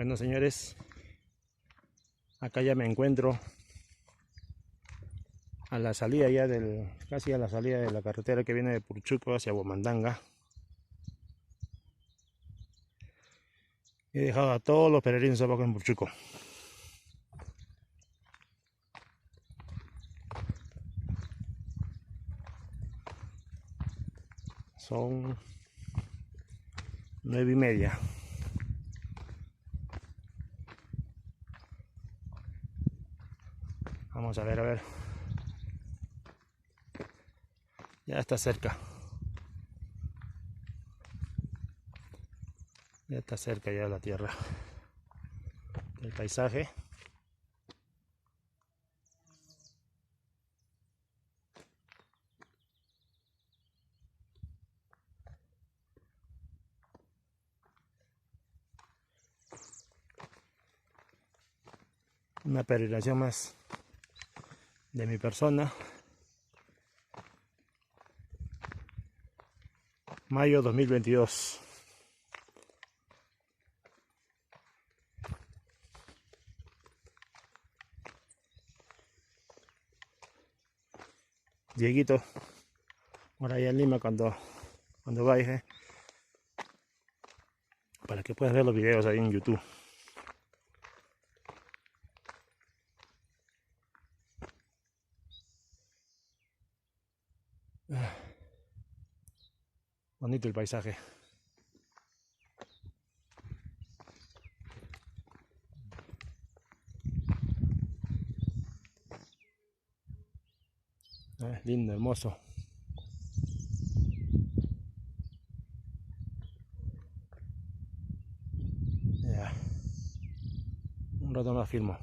Bueno, señores, acá ya me encuentro a la salida ya casi a la salida de la carretera que viene de Puruchuco hacia Huamandanga. He dejado a todos los peregrinos abajo en Puruchuco. Son 9:30. Vamos a ver. Ya está cerca. Ya está cerca ya la tierra. El paisaje. Una peregrinación más de mi persona. Mayo 2022. Dieguito, por allá en Lima cuando vaya, para que puedas ver los videos ahí en YouTube. Bonito el paisaje. Lindo, hermoso. Ya. Un rato más filmo.